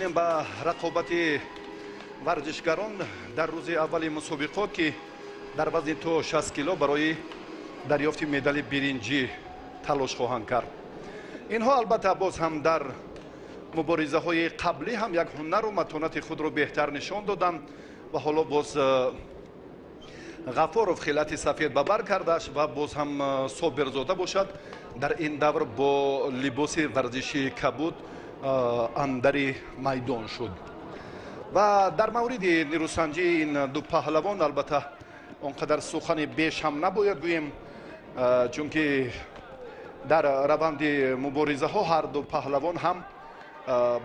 با رقابت ورزشکاران در روز اولی مسابقات که در وزن تو 60 کیلو برای دریافت مدال برنجی تلاش خواهند کرد. اینها البته باز هم در مبارزه های قبلی هم یک هنر و متانت خود را بهتر نشان دادند و حالا باز غفارов خلعت سفید به بر کردش و باز هم صابرزاده باشد در این دور با لباس ورزشی کبود اندر میدان شد. و در مورد نیروسنجی این دو پهلوان البته اونقدر سخن بیش هم نباید گوییم، چون که در روند مبارزه ها هر دو پهلوان هم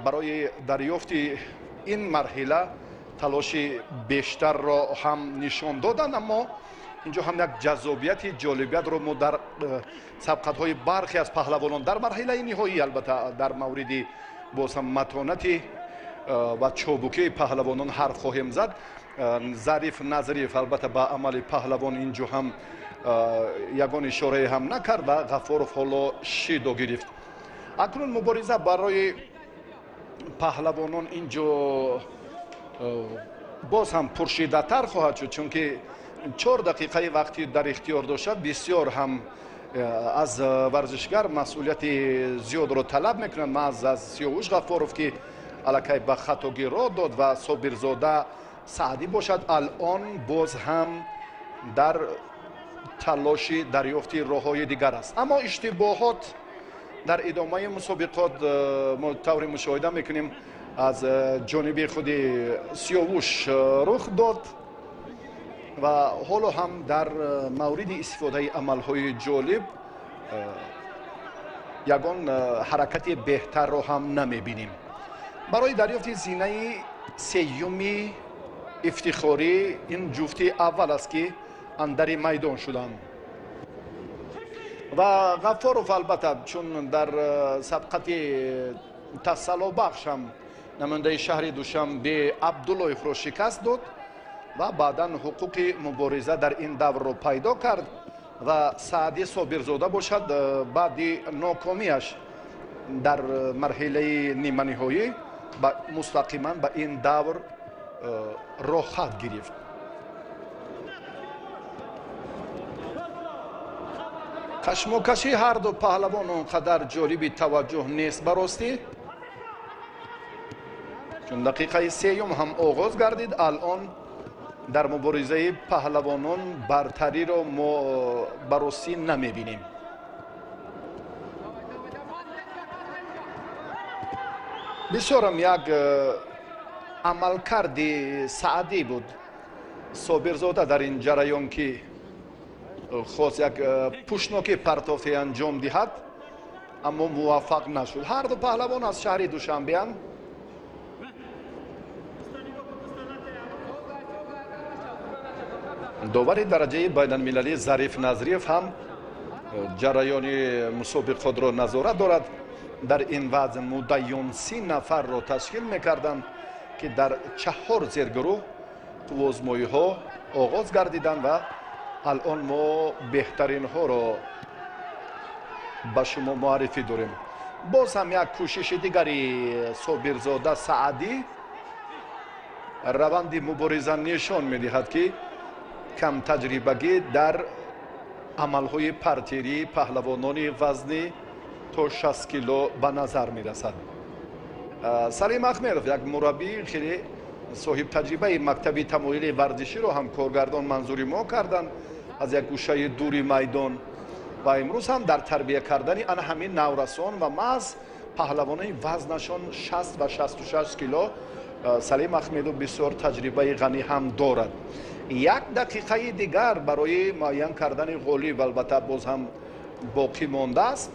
برای دریافت این مرحله تلاش بیشتر را هم نشان دادند، اما اینجا هم یک جذابیت جالبیت رو ما در سبقت های برخی از پهلوانان در مرحله نهایی البته در مورد باز هم متانت و چابکی پهلوانان حرف خواهیم زد. ظریف نظریف البته با عمل پهلوان اینجا هم یگان اشاره هم نکرد و غفارov حالا شیدو گرفت. اکنون مبارزه برای پهلوانان اینجا باز هم پرشیده تر خواهد شد، چون که 4 دقیقه وقتی در اختیار داشت بسیار هم از ورزشگر مسئولیت زیاد رو طلب میکنند. من از سیاوش غفارov که الکی به خطاگی را داد و صابرزاده سعدی باشد، الان باز هم در تلاش دریافت راههای دیگر است. اما اشتباهات در ادامه مسابقات ما طور مشاهده میکنیم از جانب خود سیاوش رخ داد و حالا هم در مورد استفاده عملهای جالب یگان حرکت بهتر را هم نمیبینیم. برای دریافت زینه سیومی افتخاری این جفتی اول است که اندر میدان شدند و غفارov البته چون در سبقت تسلا بخش هم نماینده شهر دوشنبه عبداللهیف را شکست داد و بعدا حقوق مبارزه در این دور را پیدا کرد و سعدی صابرزاده باشد بعد ناکامیش در مرحله نیمه نهایی مستقیما به این دور راه خط گرفت. کشمکشی هر دو پهلوان اونقدر جالب توجه نیست براستی، چون دقیقه سیوم هم آغاز گردید. الان در مبارزه پهلوانان برتری را ما براستی نمیبینیم. بسیار هم یک عملکرد سعدی بود صابرزاده در این جریان که خواست یک پوشناکی پرتافی انجام دهد اما موفق نشد. هر دو پهلوان از شهر دوشنبه اند. داور درجه بین المللی ظریف نظریف هم جریان مسابقات را نظارت دارد. در این وزن مدعیان 30 نفر را تشکیل میکردند که در 4 زیرگروه آزمایش ها آغاز گردیدند و الان ما بهترین ها را به شما معرفی داریم. باز هم یک کوشش دیگری صابرزاده سعدی روند مبارزه نشان میدهد که کم تجربگی در عملهای پرتیری پهلوانان وزنی تا 60 کیلو به نظر می رسد. سلیم اخمیرov یک مربی خیلی صاحب تجربه مکتب تمایل ورزشی رو هم کارگردان منظوری ما کردن از یک گوشه دوری میدان و امروز هم در تربیه کردن آن همین نورسان و محض پهلوانان وزنشان 60 و 66 کیلو سلیم اخمیرov بسیار تجربه غنی هم دارد. 1 دقیقه دیگر برای معین کردن غالب البته باز هم باقی مانده است.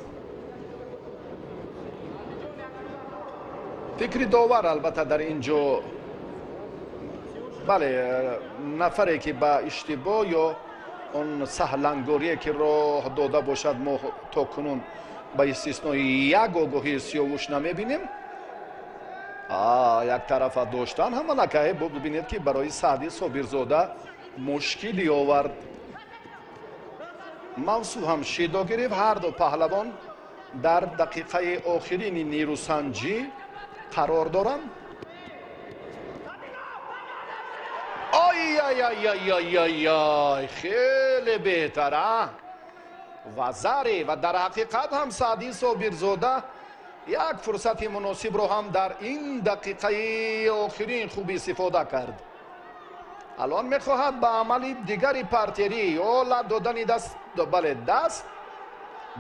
فکر داور البته در اینجا بله نفری که با اشتباه یا اون سهلنگاری که راه داده باشد ما تا کنون با استثنای یک آگاهی سیاوش نمیبینیم. یک طرف داشتن هم لکه ببینید که برای سعدی صابرزاده مشکلی آورد. موضوع هم شیدا گرفت. هر دو پهلوان در دقیقه آخرین نیروسنجی قرار دارند. خیلی بهتره و زری و در حقیقت هم سعدی صابرزاده یک فرصت مناسب رو هم در این دقیقه آخرین خوب استفاده کرد. الان میخواهد به عمل دیگری پارتری یا لب دادن دست، بله دست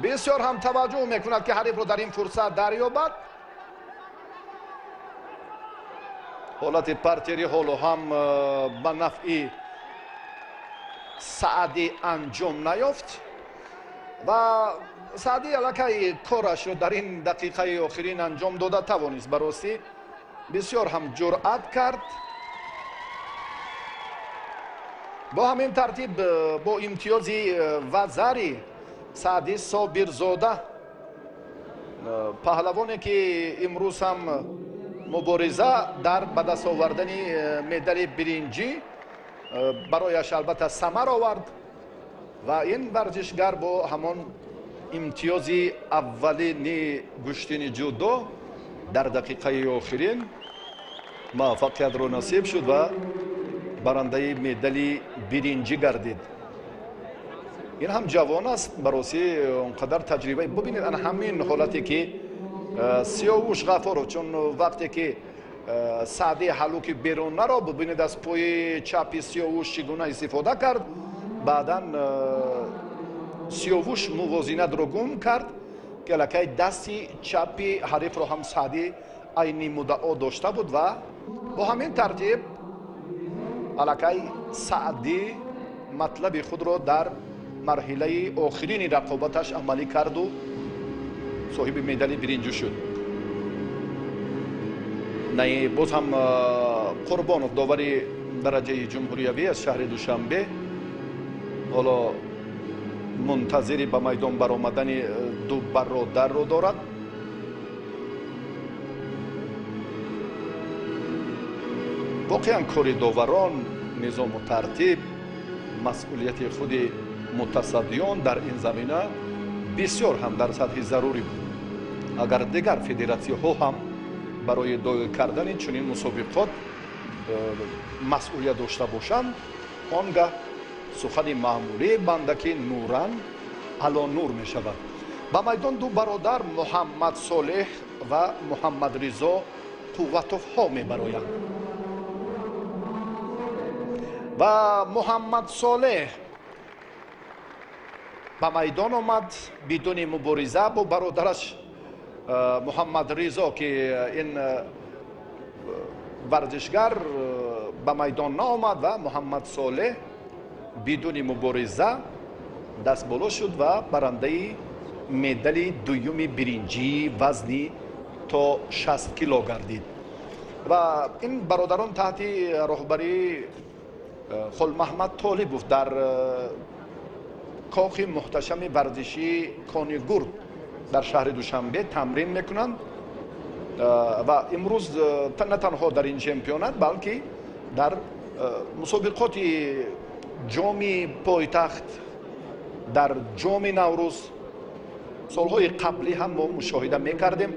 بسیار هم توجه میکند که حریف رو در این فرصت دریابد. حالت پارتری حالا هم به نفع سعدی انجام نیافت و سعدی الکی کارش رو در این دقیقه آخرین انجام داده توانست. براستی بسیار هم جرأت کرد. با همین ترتیب با امتیازی وزری سعدی صابرزاده پهلوانی که امروز هم مبارزه در به دست آوردن مدال برنجی برایش البته ثمر آورد و این ورزشگر با همان امتیازی اولین گشتن جودو در دقیقه آخرین موفقیت را نصیب شد و برنده مدال برنجی گردید. این هم جوان است، برای اونقدر تجربه. ببینید ان همین حالتی که سیاوش غفارov چون وقتی که سعدی حلوک بیرون نرو ببینید از پای چپ سیاوش چگونه استفاده کرد. بعدا سیاوش موازنت رو گم کرد که لکه دستی چپی حریف رو هم سعدی عینی مدعا داشته بود و با همین ترتیب الکی سعدی مطلب خود را در مرحله آخرین رقابتش عملی کرد و صاحب مدال برنجی شد. نه باز هم قربانوف داوری درجه جمهوریوی از شهر دوشنبه حالا منتظری به میدان برآمدن دو برادر رو دارد. واقعا کار داوران نظام و ترتیب مسئولیت خود متصدیان در این زمینه بسیار هم در سطح ضروری بود. اگر دیگر فدراسیون ها هم برای دایر کردن چنین مسابقات مسئولیت داشته باشند آنگاه سخن معمولی بندگی نوران علا نور می شود. با میدان دو برادر محمد صالح و محمد رضا قوتوف ها می برایند و محمد صالح به میدان آمد بدون مبارزه با برادرش محمد رضا که این ورزشگر به میدان نآمد و محمد صالح بدون مبارزه دست بالا شد و برنده مدال دوم برنجی وزنی تا 60 کیلو گردید و این برادران تحت رهبری خل محمد طالبوف در کاخ محتشم ورزشی کانیگورد در شهر دوشنبه تمرین میکنند و امروز نه تنها در این چمپیونات بلکه در مسابقات جام پایتخت در جام نوروز سالهای قبلی هم ما مشاهده میکردیم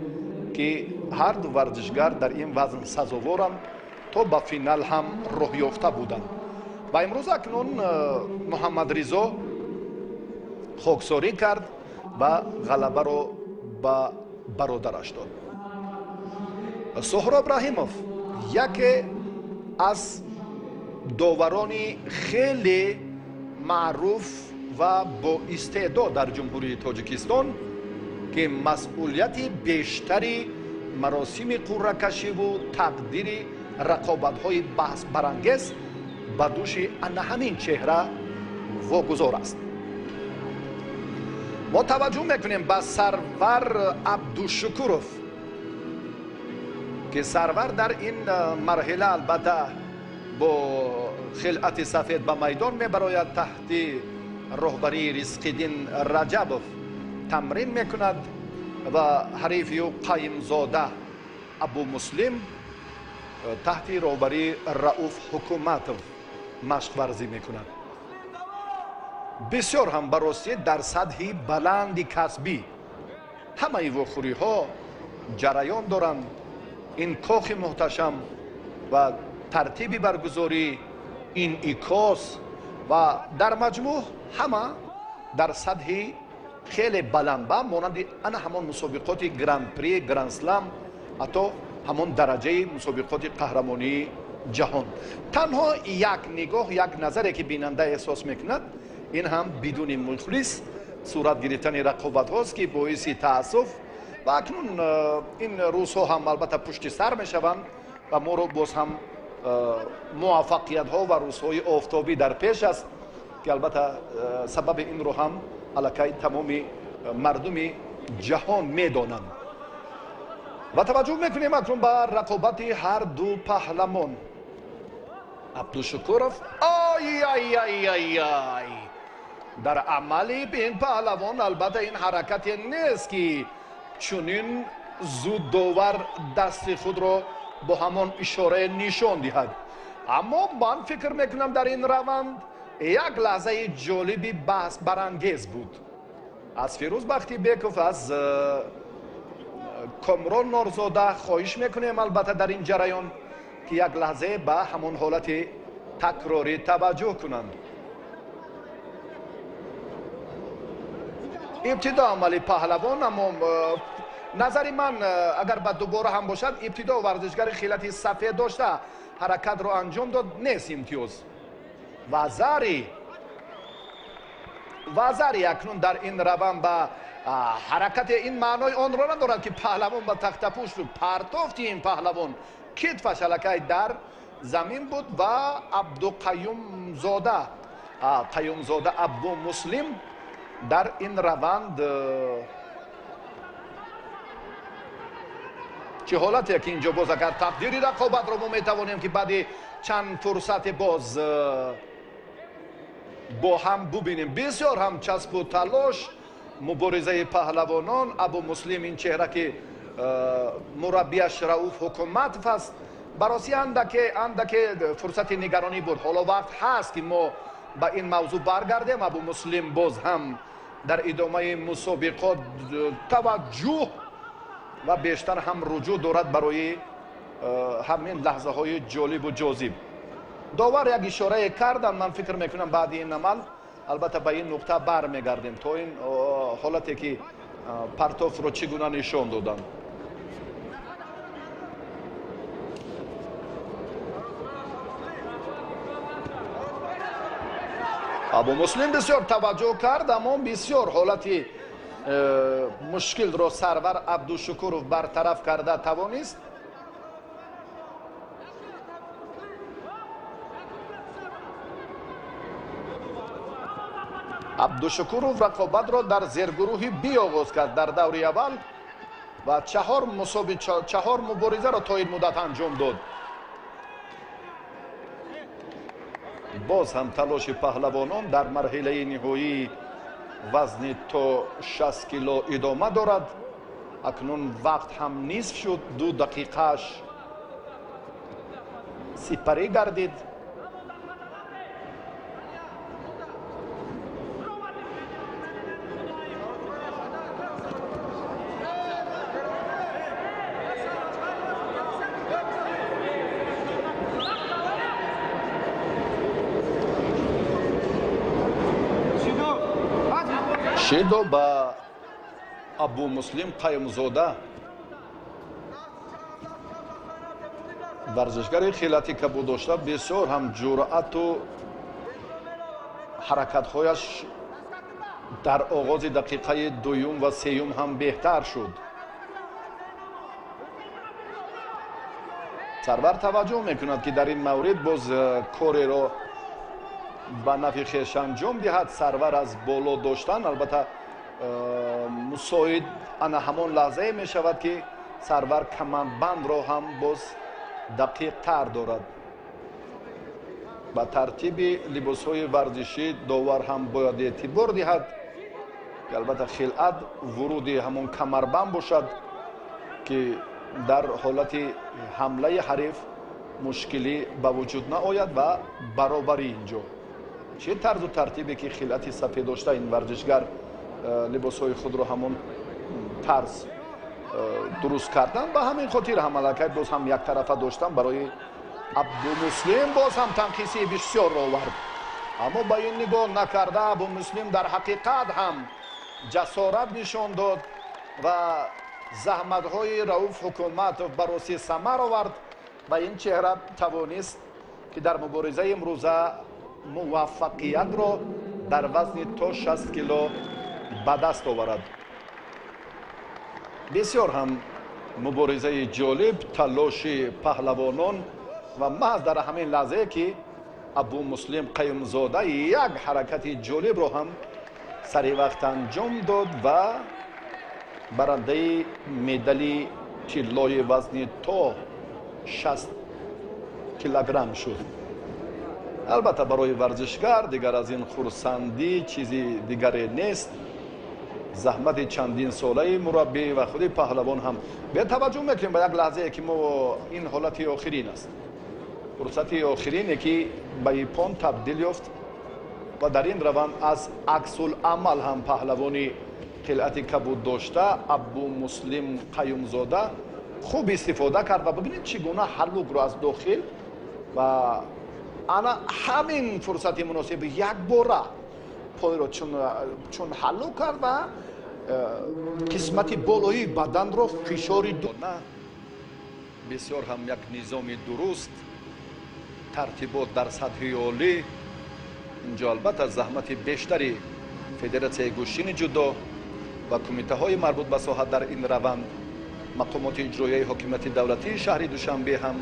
که هر دو ورزشگر در این وزن سزاوارند تا به فینال هم راه یافته بودند و امروز اکنون محمد رضا خاکساری کرد و غلبه رو به برادرش داد. سهراب رحیموف یکی از داوران خیلی معروف و با استعداد در جمهوری تاجیکستان که مسئولیت بیشتری مراسم قرعه کشی و تقدیر رقابت‌های بحث برانگیز به دوش همین چهره واگذار است. ما توجه میکنیم به سرور عبدالشکوروف که سرور در این مرحله البته با خلعت سفید به میدان میبراید تحت رهبری رزق‌الدین رجبوف تمرین میکند و حریف او قایمزاده ابو مسلم تحت رهبری رؤوف حکومتوف مشق ورزی میکند. بسیار هم براستی در سطح بلند کسبی همه وخوری ها جریان دارند. این کاخ محتشم و ترتیب برگزاری انعکاس و در مجموع همه در سطح خیلی بلند با مانند انا همون مسابقات گراند پری گراند سلام حتی همون درجه مسابقات قهرمانی جهان. تنها یک نگاه یک نظری که بیننده احساس میکند این هم بدون مخلص صورت گرفتن رقابت هاست که باعث تاسف و اکنون این روزها هم البته پشت سر میشوند و ما رو باز هم موفقیت ها و روزهای آفتابی در پیش است که البته سبب این رو هم علاقه تمام مردم جهان میدانند. و توجه میکنیم اکنون به رقابت هر دو پهلوان. عبدالشکورов آی آی آی آی آی در عملی به این پهلوان البته این حرکت نیست که چنین زود داور دست خود را با همان اشاره نشان دهد، اما من فکر میکنم در این روند یک لحظه جالبی بحث برانگیز بود. از فیروز بختی بیکوف از کامران نورزاده خواهش میکنیم البته در این جریان که یک لحظه به همون حالت تکراری توجه کنند. ابتدا عملی پهلوان، اما نظر من اگر بعد دوباره هم باشد ابتدا ورزشگر خیلتی سفید داشته حرکت رو انجام داد نیست امتیاز. وزاری اکنون در این روند به حرکت این معنای آن را ندارد که پهلوان به تخت پوش رو پرتافت این پهلوان کتفش الکی در زمین بود و عبدالقیوم زاده ابو مسلم در این روند چه حالتی که اینجا باز اگر تقدیری رقابت رو ما میتوانیم که بعد چند فرصت باز با هم ببینیم. بسیار هم چسب و تلاش مبارزه پهلوانان. ابو مسلم این چهره که مربیش رؤوف حکومت است براسی اندک فرصت نگرانی بود. حالا وقت هست که ما به این موضوع برگردیم. ابو مسلم باز هم در ادامه مسابقات توجه و بیشتر هم رجوع دارد برای همین لحظه های جالب و جاذب. داور یک اشاره کردن، من فکر میکنم بعد این عمل البته به این نقطه برمیگردیم تا این حالتی که پرتاف رو چگونه نشان دادن. ابو مسلم بسیار توجه کرد، اما بسیار حالتی مشکل را سرور عبدالشکورov برطرف کرده توانست. عبدالشکورov رقابت را در زیرگروهی بی آغاز کرد در دوره اول و چهار مبارزه را تا این مدت انجام داد. باز هم تلاش پهلوانان در مرحله نهایی وزن تا 60 کیلو ادامه دارد. اکنون وقت هم نصف شد، 2 دقیقهش سپری گردید. شیدو با ابو مسلم قیومزاده ورزشگر خیلاتی که بود داشته بسیار هم جرأت و حرکت‌هایش در آغاز دقیقه دوم و سوم هم بهتر شد. سرور توجه میکند که در این مورد باز کاری را به نفع خویش انجام دهد. سرور از بالا داشتن البته مساعد انا همان لحظه می شود که سرور کمربند را هم باز دقیق تر دارد. به ترتیب لباس های ورزشی داور هم باید اعتبار دهد که البته خلعت ورود همون کمربند باشد که در حالت حمله حریف مشکلی به وجود نآید و برابری اینجا. چه طرز و ترتیبی که خلعت سفید داشته این ورزشگر لباس های خود رو همون طرز درست کردن، به همین خاطر حملات باز هم یک طرفه داشتن برای абдумуслим боз ҳам танқиси бисёрро овард, аммо ба ин нигоҳ накарда абдумуслим дар ҳақиқат ҳам ҷасорат нишон дод ва заҳматҳои Рауф Ҳукуматов ба ростӣ самар овард. Ба ин чеҳра тавонист ки дар муборизаи имрӯза муваффақиятро дар вазни то 60 кило ба даст оварад. бисёр ҳам муборизаи ҷолиб, талоши паҳлавонон ва маҳз дар ҳамин лаҳзае ки Абумуслим Қаюмзода як ҳаракати ҷолибро ҳам сари вақт анҷом дод ва барандаи медали тиллои вазни то 60 килограмм шуд. албатта барои варзишгар дигар аз ин хурсандӣ чизи дигаре нест. заҳмати чандин солаи мураббӣ ва худи паҳлавон ҳам бетаваҷҷӯҳ мекунем ба як лаҳзае ки мо ин ҳолати охирин аст, фурсати охирине ки ба ипон табдил ёфт ва дар ин раванд аз аксуламал ҳам паҳлавони қилъати кабуд дошта Абумуслим Қаюмзода хуб истифода кард ва бибинед чӣ гуна ҳаллугро аз дохил ва ана ҳамин фурсати муносиб якбора пойро чун ҳаллуг кард ва қисмати болоии баданро фишори дона. бисёр ҳам як низоми дуруст, тартибот дар сатҳи олӣ. инҷо албатта заҳмати бештари федератсияи гӯштини ҷудо ва кумитаҳои марбут ба соҳа дар ин раванд, мақомоти иҷроияи ҳокимияти давлатии шаҳри Душанбе ҳам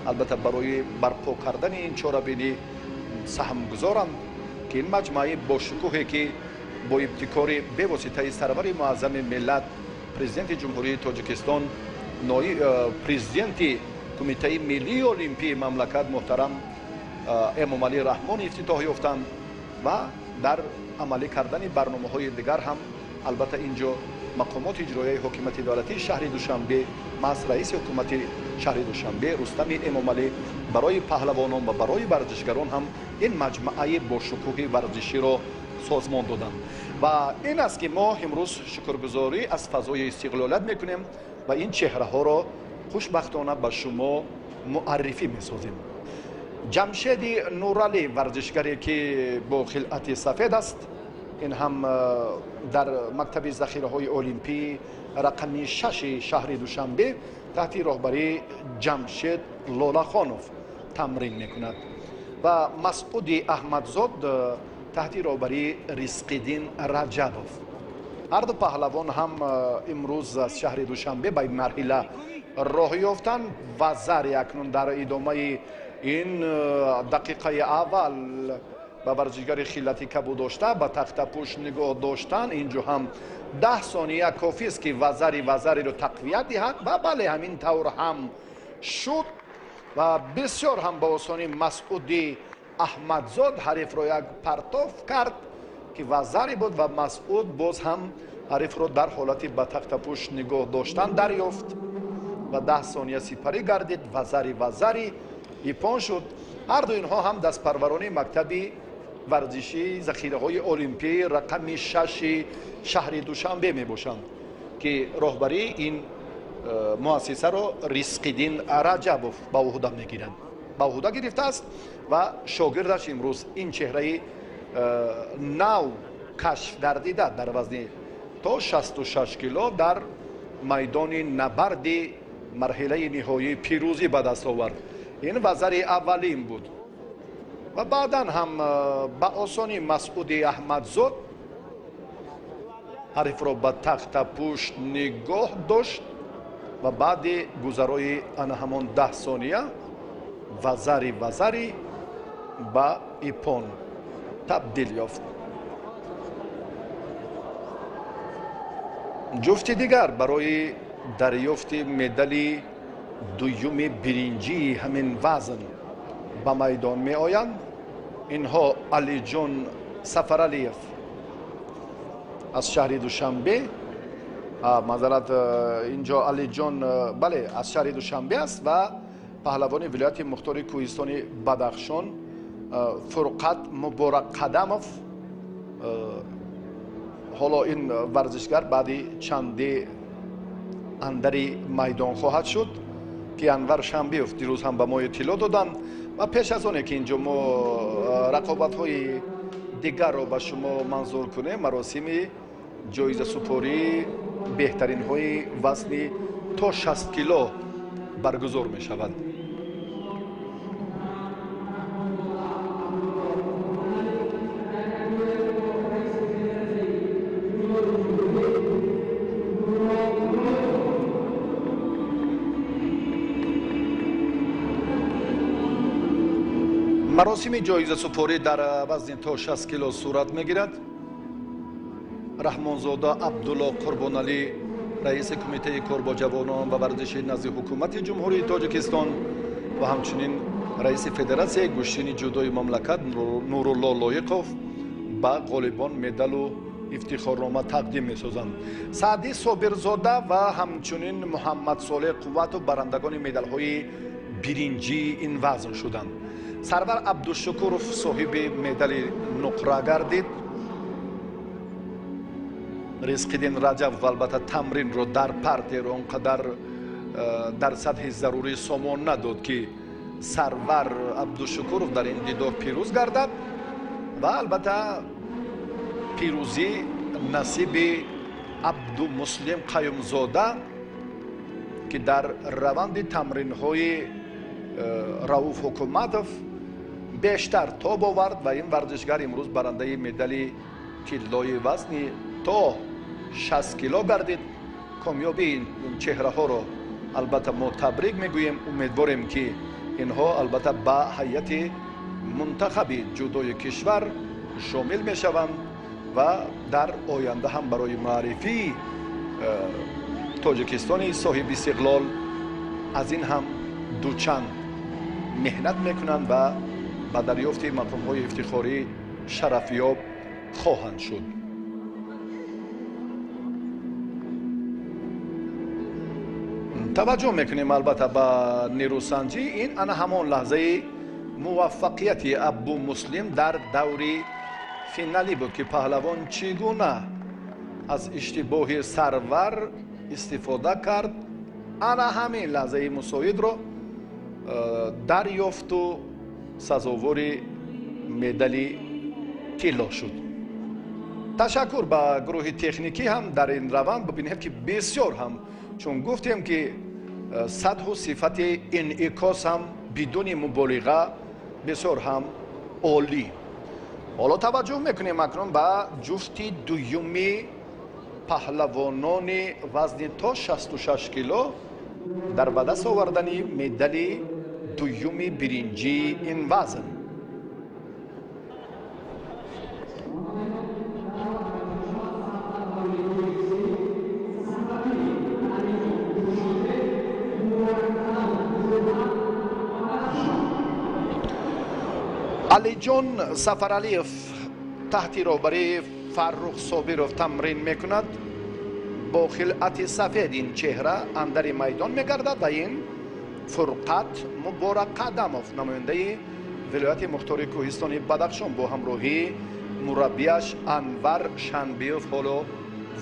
албатта барои барпо кардани ин чорабинӣ саҳмгузоранд ки ин маҷмӯаи бошукӯҳе ки бо ибтикори бевоситаи сарвари муаззами миллат президенти ҷумҳурии Тоҷикистон, президенти кумитаи миллии олимпии мамлакат муҳтарам Эмомалӣ Раҳмон ифтитоҳ ёфтанд ва дар амалӣ кардани барномаҳои дигар ҳам албатта инҷо мақомоти иҷроияи ҳокимияти давлатии шаҳри Душанбе, маҳз раиси ҳукумати шаҳри Душанбе Рустами Эмомалӣ барои паҳлавонон ва барои варзишгарон ҳам ин маҷмӯаи бошукӯҳи варзиширо созмон доданд. ва ин аст ки мо имрӯз шукргузорӣ аз фазои истиқлолият мекунем ва ин чеҳраҳоро хушбахтона ба шумо муаррифӣ месозем. ҷамшеди Нуралӣ варзишгаре ки бо хилъати сафед аст, ин ҳам дар мактаби захираҳои олимпии рақами 6 шаҳри Душанбе таҳти роҳбарии Ҷамшед Лолахонов тамрин мекунад ва Масъуди Аҳмадзод таҳти роҳбарии Ризқиддин Раҷабов. ҳар ду паҳлавон ҳам имрӯз аз шаҳри Душанбе ба ин марҳила роҳ ёфтанд ва зари акнун дар идомаи ин дақиқаи аввал ба варзишгари хилати кабуд дошта ба тахтапӯш нигоҳ доштан. инҷо ҳам 10 сония кофист ки вазариро тақвият диҳад ва бале ҳамин тавр ҳам шуд ва бисёр ҳам ба осонӣ Масъуди Аҳмадзод ҳарифро як партов кард ки вазари буд ва Масъуд боз ҳам ҳарифро дар ҳолати ба тахтапӯш нигоҳ доштан дарёфт ва 10 сония сипарӣ гардид. вазари ипон шуд. ҳар ду инҳо ҳам дастпарварони мактаби варзишии захираҳои олимпии рақами 6 шаҳри Душанбе мебошанд ки роҳбарии ин муассисаро Ризқиддин Раҷабов ба уҳда гирифтааст ва шогирдаш имрӯз ин чеҳраи нав кашф гардида дар вазни то 66 кило дар майдони набарди марҳилаи ниҳоии пирӯзӣ ба даст овард. ин вазари аввалин буд ва баъдан ҳам ба осонӣ Масъуди Аҳмадзод ҳарифро ба тахтапӯш нигоҳ дошт ва баъди гузарои ана ҳамон 10 сония вазари ба ипон табдил ёфт. ҷуфти дигар барои дарёфти медали дуюми биринҷии ҳамин вазн ба майдон меоянд. инҳо Алиҷон Сафаралиев аз шаҳри Душанбе, маъзарат инҷо Алиҷон бале аз шаҳри Душанбе аст ва паҳлавони вилояти мухтори Кӯҳистони Бадахшон Фурқат Муборакқадамов. ҳоло ин варзишгар баъди чанди андари майдон хоҳад шуд که انور شنبیف دیروز هم به ما اطلاع دادن و پیش از آنه که اینجا ما رقابت های دیگر رو به شما منظور کنیم، مراسم جایزه سپاری بهترین های وزن تا 60 کیلو برگزار می شود. مراسم جایزه سپاری در وزن تا 60 کیلو صورت میگیرد. رحمانزاده عبدالله قربانعلی رئیس کمیته کار با جوانان و ورزش نزد حکومت جمهوری تاجیکستان و همچنین رئیس فدراسیون گوشتنی جودوی مملکت نورالله لایقوف به غالبان مدال و افتخارنامه تقدیم می‌سازند. سعدی صابرزاده و همچنین محمد صالح قوت و برندگان مدال‌های برنجی این وزن شدند. سرور عبدالشکورов صاحب مدال نقره گردید. رزقیدین رجب و البته تمرین رو در پرتر اونقدر در سطح ضروری سامان نداد که سرور عبدالشکورov در این دیدار پیروز گردد و البته پیروزی نصیب عبدالمسلم قیومزاده که در روند تمرین های رؤوف حکومتوف بیشتر تاب آورد و این ورزشگر امروز برنده مدال طلای وزن تا 60 کیلو گردید. کامیابی این چهره ها رو البته ما تبریک میگوییم. امیدواریم که اینها البته به هیئت منتخب جودوی کشور شامل میشوند و در آینده هم برای معرفی تاجیکستان صاحب استقلال از این هم دوچند مهنت میکنند و به دریافت مقام های افتخاری شرفیاب خواهند شد. توجه میکنیم البته به نیروسنجی. این انا همان لحظه موفقیت ابو مسلم در دوری فینالی بود که پهلوان چگونه از اشتباه سرور استفاده کرد. انا همین لحظه مساعد رو دریافت و سزاوار مدال طلا شد. تشکر به گروه تکنیکی هم در این روند. ببینید که بسیار هم چون گفتیم که سطح و صفت انعکاس هم بدون مبالغه بسیار هم عالی. حالا توجه میکنیم اکنون به جفت دویمی پهلوانان وزن تا 66 کیلو در به دست آوردن مدال دویمی برنجی این وزن. علی جان سفرعلیف تحت رهبری فرخ صابرov تمرین میکند. با خلعت سفید این چهره اندر میدان میگردد و این فرقت مبارک قدمov نماینده ولایت مختار کوهستان بدخشان با همراهی مربیش انور شنبیف حالا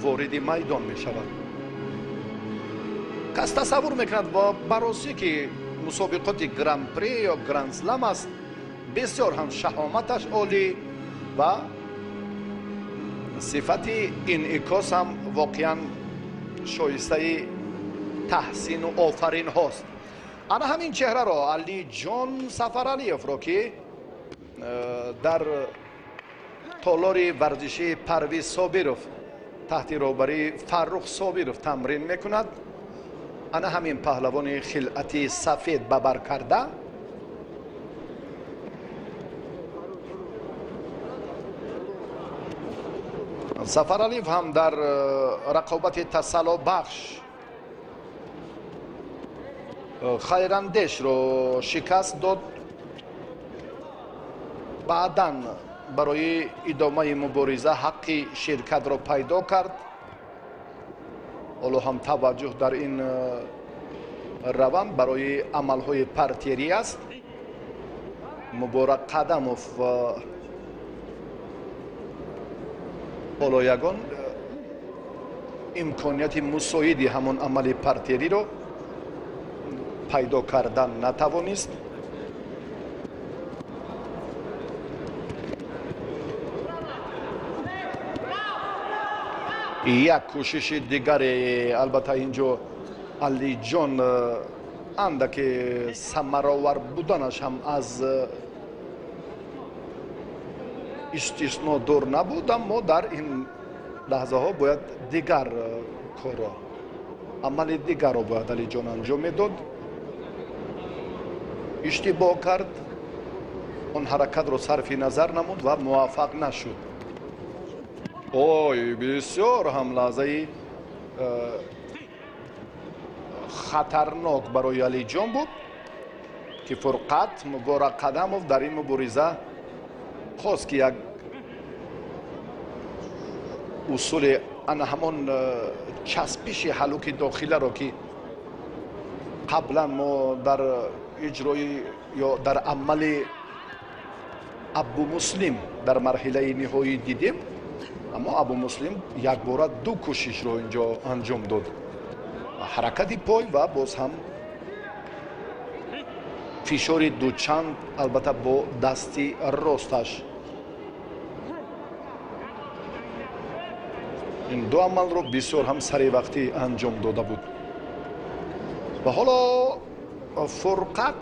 وارد میدان میشود. کس تصور میکند با براسی که مسابقات گرند پری یا گرند سلم است بسیار هم شهامتش عالی و صفت انعکاس هم واقعا شایسته تحسین و آفرین هاست. انا همین چهره را علی جان سفرعلیف را که در تالار ورزشی پرویز صابرov تحت رهبری فرخ صابرov تمرین میکند. انا همین پهلوان خلعت سفید به بر کرده سفرعلیف هم در رقابت تسلا بخش خیراندیش رو شکست داد. بعداً برای ادامه مبارزه حق شرکت را پیدا کرد. حالا هم توجه در این روند برای عملهای پرتری است. مبارک قدمov و حالا یگان امکانیت مساعدی همون عمل پرتری رو пайдо кардан натавонист. як кӯшиши дигаре албатта инҷо алиҷон андаке самаровар буданаш ҳам аз истисно дур набуд, аммо дар ин лаҳзаҳо бояд дигар корро амали дигарро бояд алиҷон анҷом медод. иштибоҳ кард, он ҳаракатро сарфи назар намуд ва муваффақ нашуд. ой, бисёр ҳам лаҳзаи хатарнок барои алиҷон буд ки Фурқат Муборак Қадамов дар ин мубориза хост ки як усули ана ҳамон часпиши ҳалуки дохиларо ки қаблан мо дар иҷрои ё дар амали Абу Муслим дар марҳилаи ниҳоӣ дидем, аммо Абу Муслим якбора ду кӯшишро инҷо анҷом дод. ҳаракати пой ва боз ҳам фишори дучанд, албатта бо дасти росташ. ин ду амалро бисёр ҳам саривақтӣ анҷом дода буд. ва ҳоло Фурқат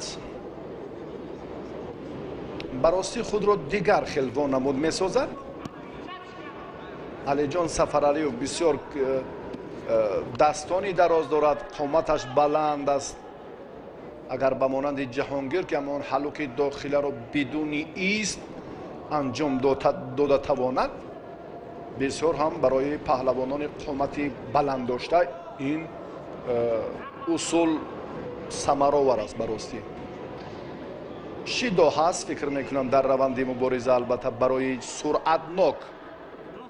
барости худро дигар хелво намуд месозад. алиҷон Сафаралиев бисёр дастони дароз дорад, қоматаш баланд аст. агар ба монанди Ҷаҳонгир ки ҳамон ҳалуки дохиларо бидуни ист анҷом дода тавонад, бисёр ҳам барои паҳлавонони қомати баланд дошта ин усул самаровар аст. барости шидо ҳаст, фикр мекунам дар раванди мубориза албатта барои суръатнок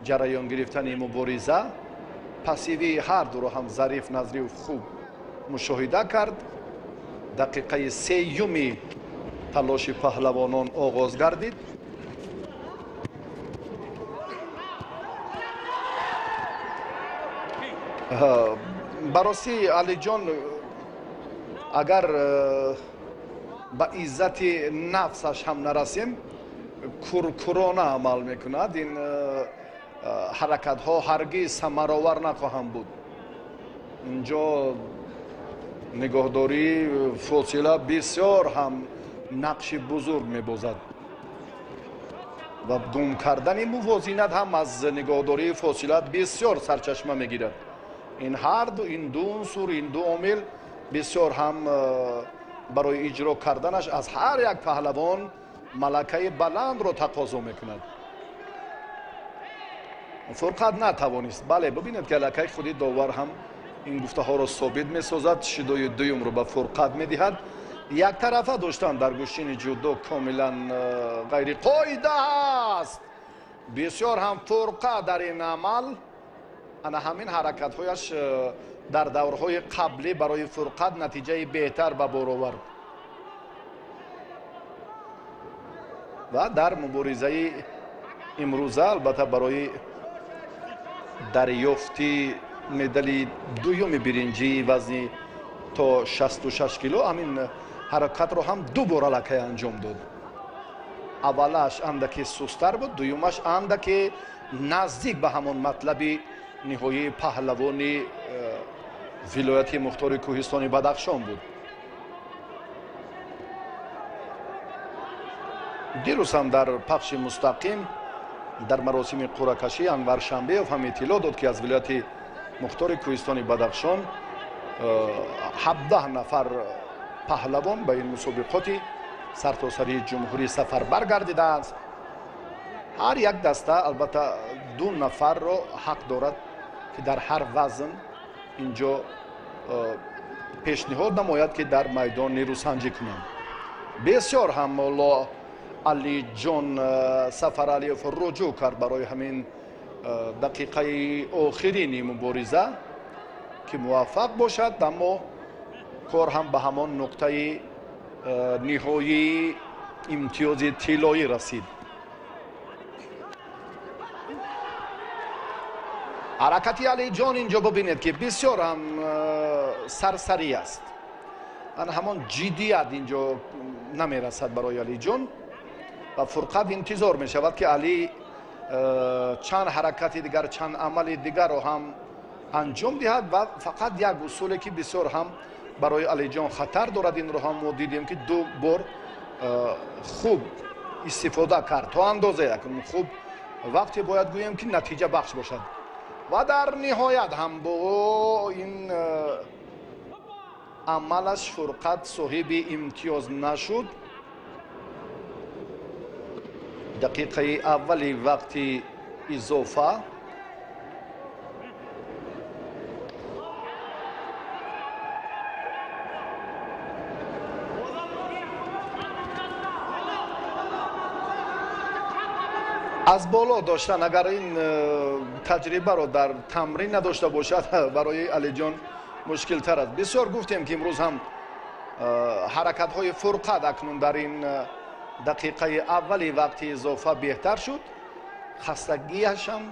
ҷараён гирифтани мубориза пасивии ҳардуро ҳам Зариф Назриев хуб мушоҳида кард. дақиқаи сеюми талоши паҳлавонон оғоз гардид. барости алиҷон агар ба иззати нафсаш ҳам нарасем, куркурона амал мекунад. ин ҳаракатҳо ҳаргиз самаровар нахоҳанд буд. инҷо нигоҳдорӣ фосила бисёр ҳам нақши бузург мебозад ва гум кардани мувозинат ҳам аз нигоҳдории фосила бисёр сарчашма мегирад. ин ҳарду ин ду унсур, ин ду омил бисёр ҳам барои иҷро карданаш аз ҳар як паҳлавон малакаи баландро тақозо мекунад. Фурқат натавонист. бале, бубинед ки аллакай худи довар ҳам ин гуфтаҳоро собит месозад, шидои дуюмро ба Фурқат медиҳад. яктарафа доштан дар гӯштини ҷудо комилан ғайриқоида аст. бисёр ҳам Фурқат дар ин амал ана ҳамин ҳаракатҳояш дар даврҳои қаблӣ барои Фурқат натиҷаи беҳтар ба бор овард ва дар муборизаи имрӯза албатта барои дарёфти медали дуюми биринҷии вазни то 66 кило ҳамин ҳаракатро ҳам ду бор аллакай анҷом дод. аввалаш андаке сустар буд, дуюмаш андаке наздик ба ҳамон матлаби ниҳоии паҳлавони вилояти Мухтори Кӯҳистони Бадахшон буд. дирӯз ҳам дар пахши мустақим дар маросими қуръакашӣ Анвар Шамбеев ҳам иттилоъ дод ки аз вилояти Мухтори Кӯҳистони Бадахшон 17 нафар паҳлавон ба ин мусобиқоти сартосарии ҷумҳурӣ сафар баргардидаанд. ҳар як даста албатта 2 нафарро ҳақ дорад ки дар ҳар вазн инҷо пешниҳод намояд ки дар майдон нерӯсанҷӣ кунанд. бисёр ҳам молло алиҷон Сафаралиев руҷӯъ кард барои ҳамин дақиқаи охирини мубориза ки муваффақ бошад, аммо кор ҳам ба ҳамон нуқтаи ниҳоии имтиёзи тиллоӣ расид. ҳаракати алиҷон инҷо бубинед ки бисёр ҳам сарсарӣ аст. ан ҳамон ҷиддият инҷо намерасад барои алиҷон ва фурқат интизор мешавад ки алӣ чанд ҳаракати дигар чанд амали дигарро ҳам анҷом диҳад ва фақат як усуле ки бисёр ҳам барои алиҷон хатар дорад инро ҳам мо дидем ки ду бор хуб истифода кард то андозае хуб вақте бояд гӯем ки натиҷа бахш бошад ва дар ниҳоят ҳам бо ин амалаш фурқат соҳиби имтиёз нашуд. дақиқаи аввали вақти изофа аз боло доштан агар ин таҷрибаро дар тамрин надошта бошад барои алиҷон мушкилтар аст. бисёр гуфтем ки имрӯз ҳам ҳаракатҳои фурқат акнун дар ин дақиқаи аввали вақти изофа беҳтар шуд, хастагиашам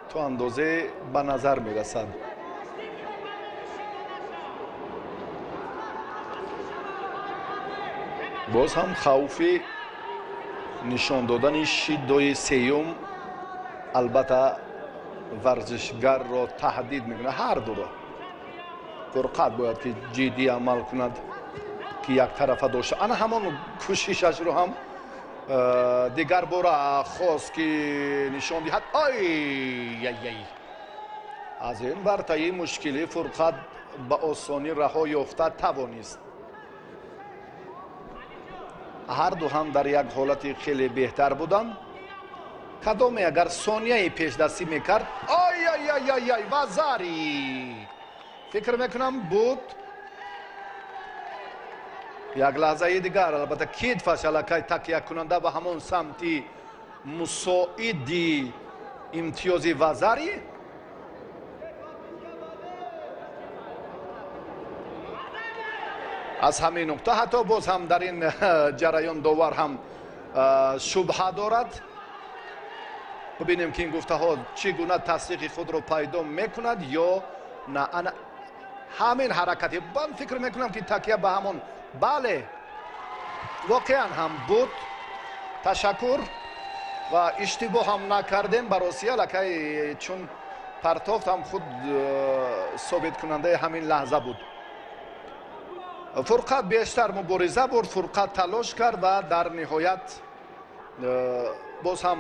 то андозе ба назар мерасад. боз ҳам хавфи нишон додани шиддои сеюм албатта варзишгарро таҳдид мекунад, ҳар дуро фурқат бояд ки ҷиддӣ амал кунад ки яктарафа дошта ана ҳамон кӯшишашро ҳам дигар бора хост ки нишон диҳад. аз ин бартаи мушкили фурқат ба осонӣ раҳо ёфта тавонист. ҳар ду ҳам дар як ҳолати хеле беҳтар буданд. кадоме агар сонияи пешдастӣ мекард вазари фикр мекунам буд як лаҳзаи дигар албатта китфаш аллакай такякунанда ба ҳамон самти мусоиди имтиёзи вазари аз ҳамин нуқта ҳатто боз ҳам дар ин ҷараён довар ҳам шубҳа дорад. бибинем ки ин гуфтаҳо чӣ гуна тасдиқи худро пайдо мекунад ё на. ҳамин ҳаракати ман фикр мекунам ки такя ба ҳамон бале воқеан ҳам буд. ташаккур ва иштибоҳ ҳам накардем ба росия аллакай чун партофт ҳам худ собиткунандаи ҳамин лаҳза буд. фурқат бештар мубориза бурд, фурқат талош кард ва дар ниҳоят боз ҳам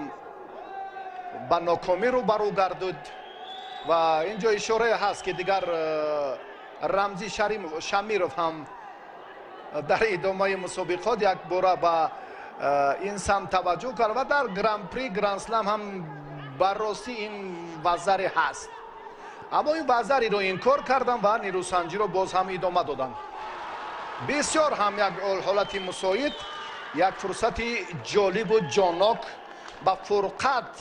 ба нокомӣ рӯбарӯ гардид ва ин ҷо ишорае ҳаст ки дигар рамзи шамиров ҳам дар идомаи мусобиқот як бора ба ин самт таваҷҷӯҳ кард ва дар гран-при гранд-слам ҳам барростӣ ин вазаре ҳаст. аммо ин вазариро инкор кардан ва нирӯсанҷиро боз ҳам идома доданд. бисёр ҳам як ҳолати мусоид, як фурсати ҷолибу ҷонок ба фурқат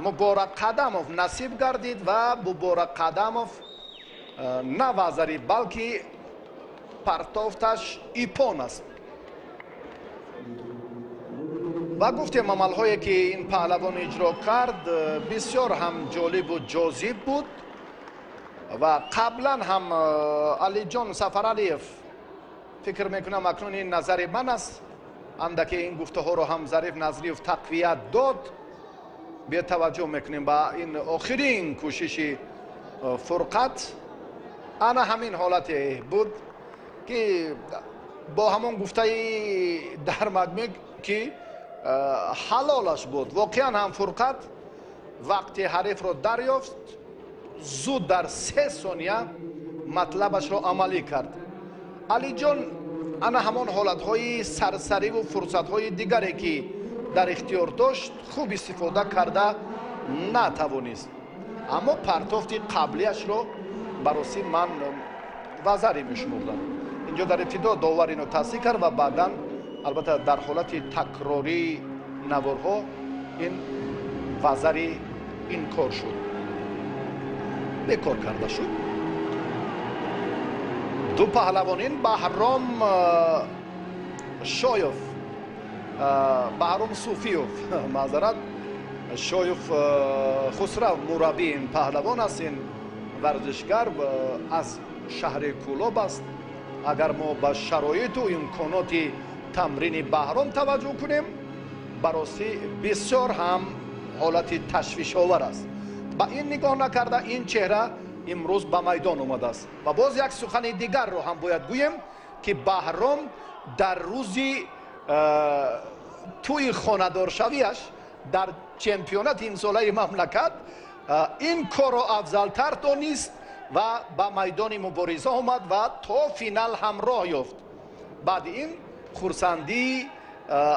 муборак қадамов насиб гардид ва муборак қадамов на вазари балки партофташ ипон аст. ва гуфтем амалҳое ки ин паҳлавон иҷро кард бисёр ҳам ҷолибу ҷозиб буд ва қаблан ҳам алиҷон Сафаралиев фикр мекунам акнун ин назари ман аст, андаке ин гуфтаҳоро ҳам Зариф Назриев тақвият дод. бетаваҷҷӯҳ мекунем ба ин охирин кӯшиши фурқат. ана ҳамин ҳолате буд ки бо ҳамон гуфтаи дармадмек ки ҳалолаш буд. воқеан ҳам фурқат вақти ҳарифро дарёфт, зуд дар 3 сония матлабашро амалӣ кард. алиҷон ана ҳамон ҳолатҳои сарсариву фурсатҳои дигаре ки дар ихтиёр дошт хуб истифода карда натавонист. аммо партофти қаблияшро бароси ман вазари мешумурдам. инҷо дар ибтидо довар ино таҳсиқ кард ва баъдан албатта дар ҳолати такрории наворҳо ин вазари инкор шуд, бекор карда шуд. ду паҳлавонин Баҳром Шоев, Баҳром Суфиев, маъзарат, Шоев Хусрав мурабби ин паҳлавон аст. ин варзишгар аз шаҳри Кӯлоб аст. агар мо ба шароиту имконоти тамрини Баҳром таваҷҷӯҳ кунем, барости бисёр ҳам ҳолати ташвишовар аст. ба ин нигоҳ накарда ин чеҳра имрӯз ба майдон омадааст. Ва боз як сухани дигарро ҳам бояд гӯем, ки Баҳром дар рӯзи тӯи хонадоршавиаш дар чемпионати имсолаи мамлакат ин корро афзалтар донист ва ба майдони мубориза омад ва то финал ҳам роҳ ёфт. баъди ин хурсандӣ,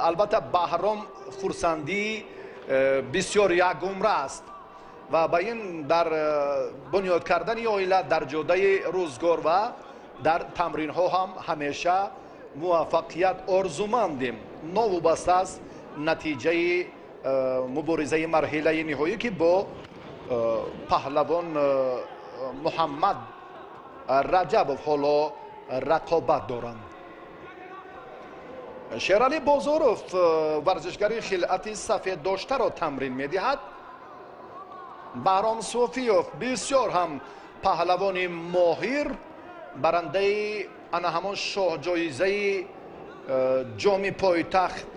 албатта Баҳром хурсандӣ бисёр ягумра аст ва ба ин дар бунёд кардани оила дар ҷодаи рӯзгор ва дар тамринҳо ҳам ҳамеша муваффақият орзумандем, новобаста аст натиҷаи муборизаи марҳилаи ниҳоӣ ки бо паҳлавон муҳаммад раҷабов ҳоло рақобат доранд. Шералӣ Бозоров варзишгари хилъати сафеддоштаро тамрин медиҳад. Баҳром Софиёв бисёр ҳам паҳлавони моҳир, барандаи ана ҳамон шоҳҷоизаи ҷоми пойтахт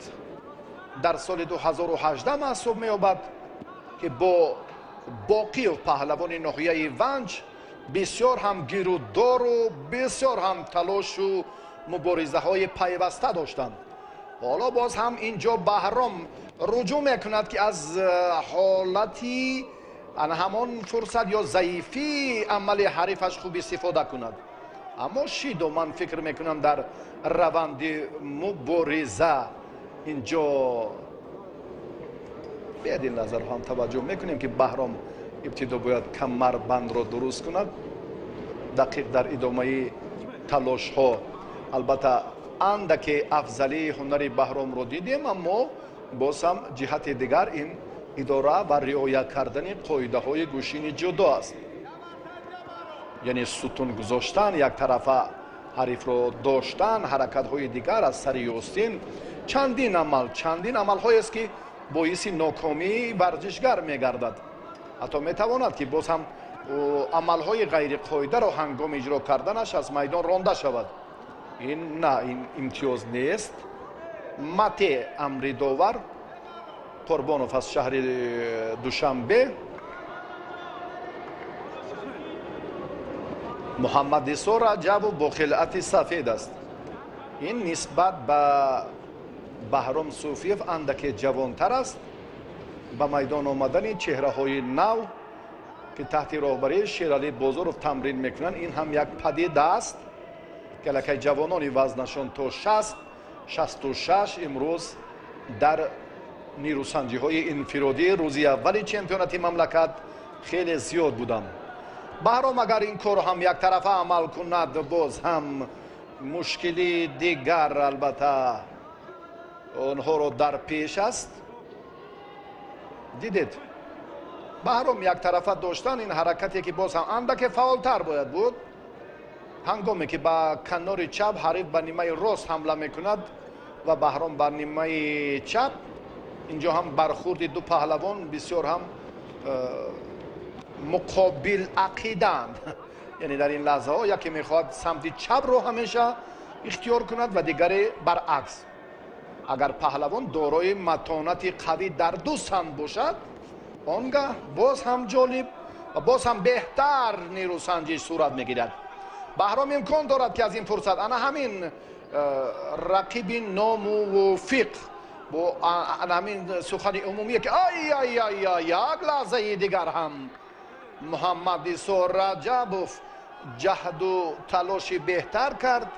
дар соли 2018 маҳсуб меёбад, ки бо Боқиев паҳлавони ноҳияи Ванҷ бисёр ҳам гирӯддору бисёр ҳам талошу муборизаҳои пайваста доштанд. ҳоло боз ҳам инҷо Баҳром руҷӯъ мекунад, ки аз ҳолати ана ҳамон фурсат ё заифии амали ҳарифаш хуб истифода кунад. аммо шидо ман фикр мекунам дар раванди мубориза инҷо беъди назар ҳам таваҷҷӯҳ мекунем, ки Баҳром ибтидо бояд камарбандро дуруст кунад. дақиқ дар идомаи талошҳо албатта андаке афзалии ҳунари Баҳромро дидем, аммо боз ҳам ҷиҳати дигар ин идора ва риоя кардани қоидаҳои гӯшини ҷудо аст. яъне сутун гузоштан, яктарафа ҳарифро доштан, ҳаракатҳои дигар аз сари остин, чандин амалҳоест, ки боиси нокомии варзишгар мегардад. ҳатто метавонад, ки боз ҳам амалҳои ғайриқоидаро ҳангоми иҷро карданаш аз майдон ронда шавад. ин на, ин имтиёз нест. Мате Амридовар Қурбонов аз шаҳри Душанбе, Муҳаммад Исо Раҷабов бо хилъати сафед аст. ин нисбат ба Баҳром Суфиев андаке ҷавонтар аст. ба майдон омадани чеҳраҳои нав, ки таҳти роҳбарии Шералӣ Бозоров тамрин мекунанд, ин ҳам як падида аст. калакай ҷавонони вазнашон то 60-66 имрӯз дар нирӯсанҷиҳои инфиродӣ рӯзи аввали чемпионати мамлакат хеле зиёд буданд. Баҳром агар ин корро ҳам яктарафа амал кунад, боз ҳам мушкили дигар албатта онҳоро дар пеш аст. дидед, Баҳром яктарафа доштан ин ҳаракате, ки боз ҳам андаке фаъолтар бояд буд. ҳангоме ки ба канори чап ҳариф ба нимаи рост ҳамла мекунад ва Баҳром ба нимаи чап, инҷо ҳам бархурди ду паҳлавон бисёр ҳам муқобил ақиданд. яъне дар ин лаҳзаҳо яке мехоҳад самти чапро ҳамеша ихтиёр кунад ва дигаре баръакс. агар паҳлавон дорои матонати қавӣ дар ду самт бошад, он гаҳ боз ҳам ҷолиб ва боз ҳам беҳтар нерӯсанҷиш сурат мегирад. Баҳром имкон дорад, ки аз ин фурсат ана ҳамин рақиби номувофиқ бо ҳамин сухани умумие, ки як лаҳзаи дигар ҳам Муҳаммад Исо Раҷабов ҷаҳду талоши беҳтар кард.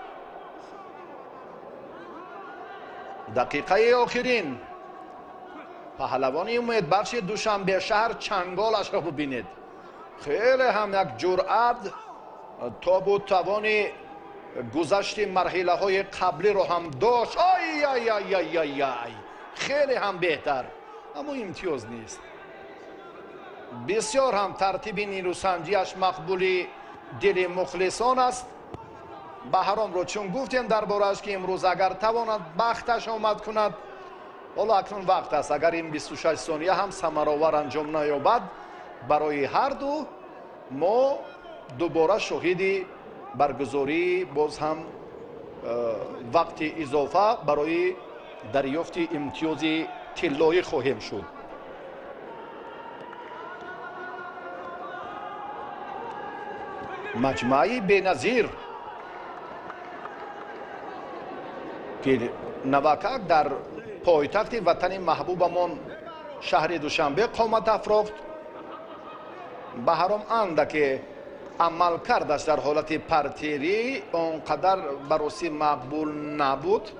дақиқаи охирин паҳлавони умедбахши Душанбешаҳр чанголашро бубинед. хеле ҳам як ҷуръат, тобу тавони гузашти марҳилаҳои қаблиро ҳам дошт. хеле ҳам беҳтар, аммо имтиёз нест. бисёр ҳам тартиби нирӯсанҷиаш мақбули дили мухлисон аст. Баҳромро чун гуфтем дар борааш, ки имрӯз агар тавонад бахташ омад кунад, ҳоло акнун вақт аст. агар ин 26 сония ҳам самаровар анҷом наёбад, барои ҳарду мо дубора шоҳиди برگزاری باز هم وقت اضافه برای دریافت امتیاز طلایی خواهیم شد. مجموعه بی‌نظیر که نوکک در پایتخت وطن محبوبمان شهر دوشنبه قامت افراخت. بهرام اندک عمل کردش در حالت پرتری آنقدر براسی مقبول نبود.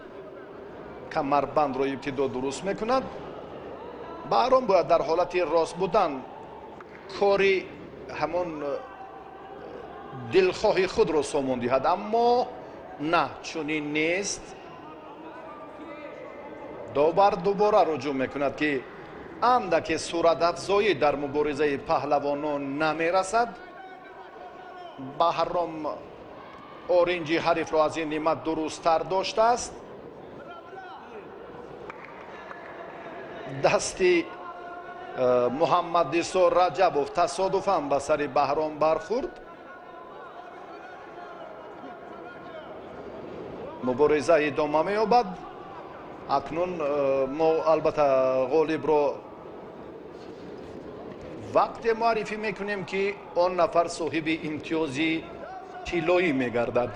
کمربند را ابتدا درست میکند. بهرام باید در حالت راست بودن کاری همون دلخواهی خود را سامان دهد، اما نه، چنین نیست. داور دوباره رجوع میکند که اندک صورت افزایی در مبارزه پهلوانان نمیرسد. بهرام اورنجی حریف را از این نعمت درست‌تر داشته است. دستی محمد عیسی رجبوف تصادفاً به سر بهرام برخورد. مبارزه ادامه می‌یابد. اکنون ما البته غالب را وقت معرفی میکنیم که آن نفر صاحب امتیازی طلایی میگردد.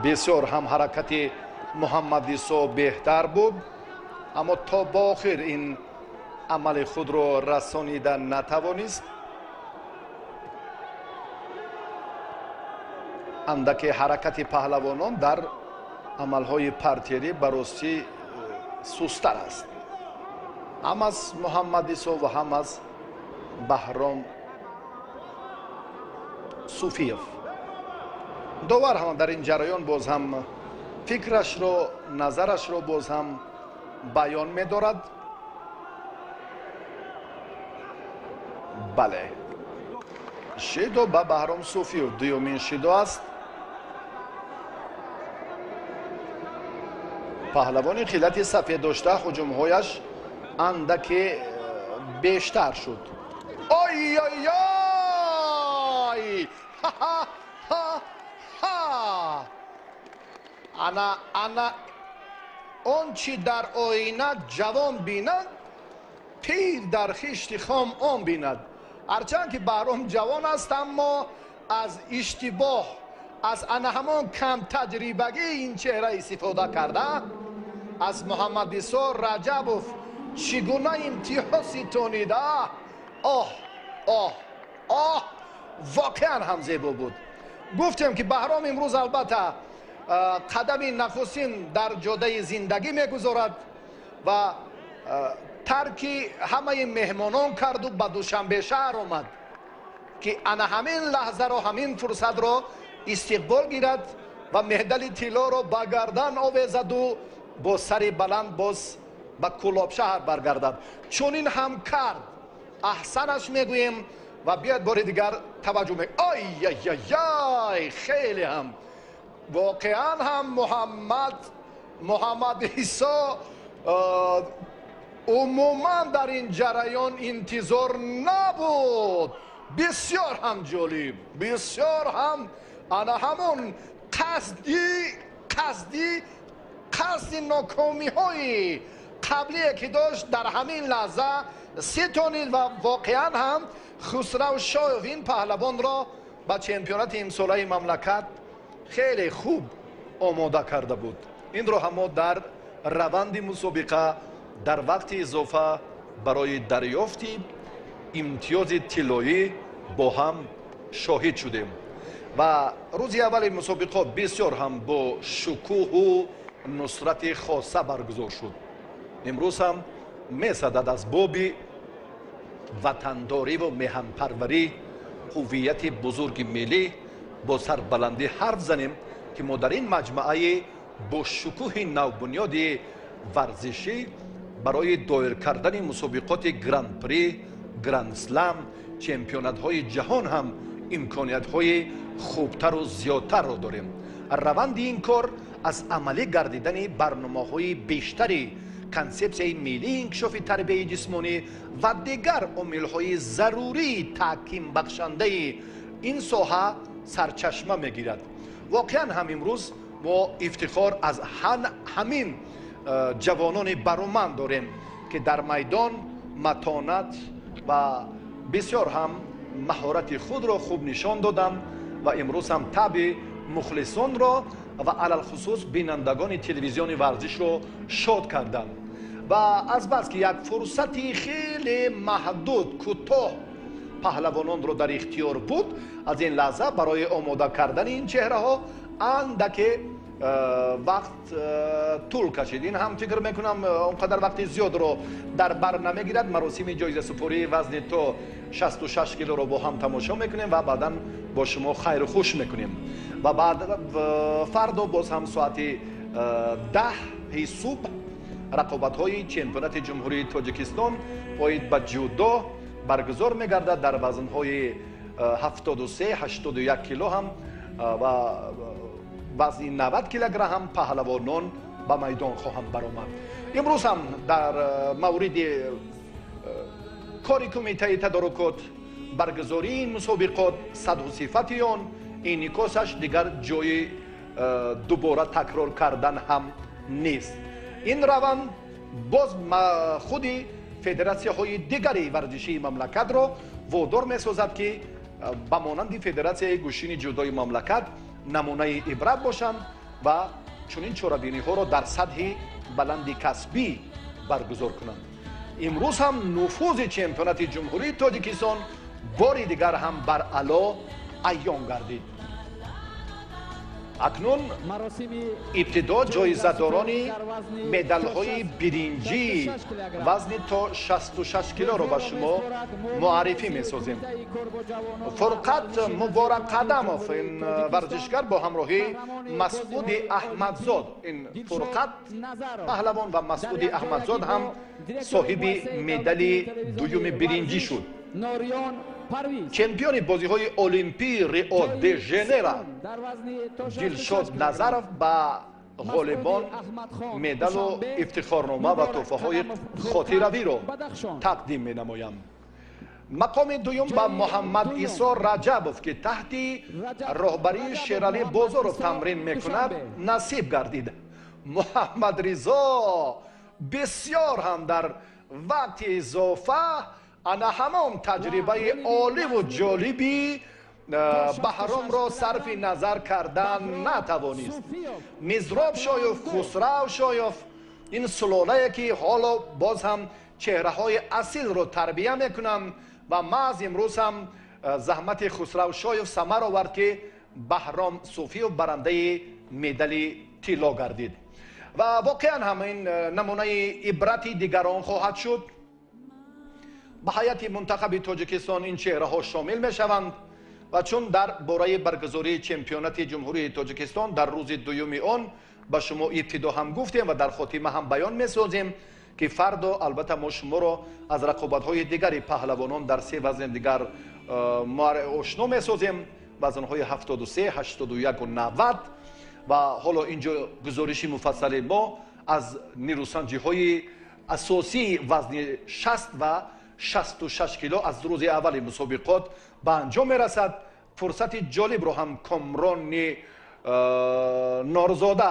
بسیار هم حرکت محمد عیسی بهتر بود، اما تا با آخر این عمل خود را رسانیدن نتوانست. اندک حرکت پهلوانان در عملهای پرتری براستی سست‌تر است، هم از محمد عیسی و هم از بهرام صوفیف. داور هم در این جریان باز هم فکرش را، نظرش را باز هم بیان می دارد. بله، شیدو به بهرام صوفیف دومین شیدو است. پهلوان خیلت سفید داشته، هجوم‌هایش اندک بیشتر شد. آی آی آی ها ها ها ها. انا اون چی در آینه جوان بیند، پیر در خشت خام آن بیند. هرچند که بهرام جوان است، اما از اشتباه، از همان کم تجربگی این چهره استفاده کرده. از محمد عیسی رجبوف چگونه امتیازی تونیده. آه آه آه، واقعا هم زیبا بود. گفتیم که بهرام امروز البته قدم نخستین در جاده زندگی میگذارد و ترک همه مهمانان کرد و به دوشنبه شهر آمد که انا همین لحظه را، همین فرصت را استقبال گیرد و مهدل طلا را به گردن آویزد و با سر بلند باز به کلاب شهر برگردد. چون این هم کرد، احسنش میگوییم و بیاید بار دیگر توجه میکنیم. آی آی آی آی، خیلی هم واقعا هم محمد عیسی عموما در این جریان انتظار نبود. بسیار هم جالب، بسیار هم همون قصدی ناکامی های قبلی که داشت در همین لحظه ستانید و واقعا هم خسرو شاه این پهلوان را به چمپیونات امساله مملکت خیلی خوب آماده کرده بود. این را هم در روند مسابقه در وقت اضافه برای دریافت امتیاز طلایی با هم شاهد شدیم و روز اول مسابقه بسیار هم با شکوه و نصرت خاصه برگزار شد. امروز هم می‌سدد از باب وطنداری و میهن‌پروری هویت بزرگ ملی با سربلندی حرف زنیم که ما در این مجموعه با شکوه نوبنیاد ورزشی برای دایر کردن مسابقات گراند پری، گراند سلم، چمپیونات های جهان هم امکانیت های خوبتر و زیادتر را داریم. روند این کار از عملی گردیدن برنامه های بیشتری، کنسپسیون ملی انکشاف تربیت جسمانی و دیگر عامل های ضروری تحکیم بخشنده این ساحه سرچشمه میگیرد. واقعا هم امروز ما افتخار از همین جوانان برومند داریم که در میدان متانت و بسیار هم مهارت خود را خوب نشان دادند و امروز هم طبع مخلصان را و علل خصوص بینندگان تلویزیون ورزش را شاد کردند. و از بس که یک فرصتی خیلی محدود کوتاه پهلوانان را در اختیار بود، از این لحظه برای آماده کردن این چهره ها اندک وقت طول کشید. این هم فکر میکنم اونقدر وقت زیاد رو در بر نمیگیرد. مراسم جایزه سپاری وزن تا 66 کیلو رو با هم تماشا میکنیم و بعدا با شما خیر و خوش میکنیم و بعد فردا باز هم ساعت 10 صبح رقابت های چمپیونات جمهوری تاجیکستان باید به جودو برگزار میگردد. در وزن های 73 81 کیلو هم و وزن 90 کیلوگرم هم پهلوانان به میدان خواهند برآمد. امروز هم در مورد کاری کمیته تدارکات برگزاری این مسابقات صد و صفت آن انعکاسش دیگر جای دوباره تکرار کردن هم نیست. این روند باز خود فدراسیون های دیگری ورزشی مملکت را وادار می‌سازد که به مانند فدراسیون گوشین جودوی مملکت نمونه عبرت باشند و چنین چاره‌بینی ها را در سطح بلند کسبی برگزار کنند. امروز هم نفوذ چمپیونات جمهوری تاجیکستان بار دیگر هم بر علا عیان گردید. اکنون ابتدا جایزه‌داران مدال‌های برنجی وزن تا 66 کیلو را به شما معرفی می‌سازیم. فرقت مبارک قدموف این ورزشگر با همراهی مسعود احمدزاد، این فرقت پهلوان و مسعود احمدزاد هم صاحب مدال دوم برنجی شد. چمپیون بازی های المپی ریو د ژانیرو دلشاد نظرов با غالبان مدال و افتخارنامه و تحفه های خاطروی را تقدیم می نمایم. مقام دوم با محمد عیسی رجبوف که تحت راهبری شیرعلی بازارov تمرین میکند نصیب گردید. محمد رضا بسیار هم در وقت اضافه انا همان تجربه عالی و جالبی بهرام را صرف نظر کردن نتوانست. مزراب شایف، خسرو شایف، این سلاله که حالا باز هم چهره های اصیل را تربیه میکنم و محض امروز هم زحمت خسرو شایف ثمر آورد که بهرام صوفیوف برنده مدال طلا گردید و واقعا هم این نمونه عبرت دیگران خواهد شد. به هیئت منتخب تاجیکستان این چهره ها شامل می شوند و چون در باره برگزاری چمپیونات جمهوری تاجیکستان در روز دوم آن به شما ابتدا هم گفتیم و در خاتمه هم بیان می سازیم که فردا البته ما شما را از رقابت های دیگری پهلوانان در سه وزن دیگر آشنا می سازیم، وزن های 73 81 و 90 و حالا اینجا گزارش مفصل ما از نیروسنجی های اساسی وزن 60 و 66 کیلو از روز اول مسابقات به انجام میرسد. فرصت جالب رو هم کامران نارزاده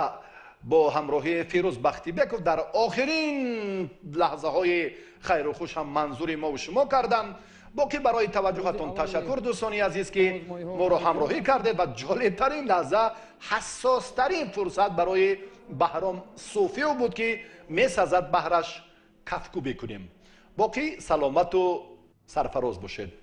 با همراهی فیروز بختی بکو در آخرین لحظه های خیر و خوش هم منظور ما و شما کردن. باقی برای توجهتون تشکر دوستانی عزیز که ما رو همراهی کرده و جالبترین لحظه حساس ترین فرصت برای بهرام صوفیوف بود که میسازد بهرش کفکو بکنیم. باقی سلامت و سرفراز باشید.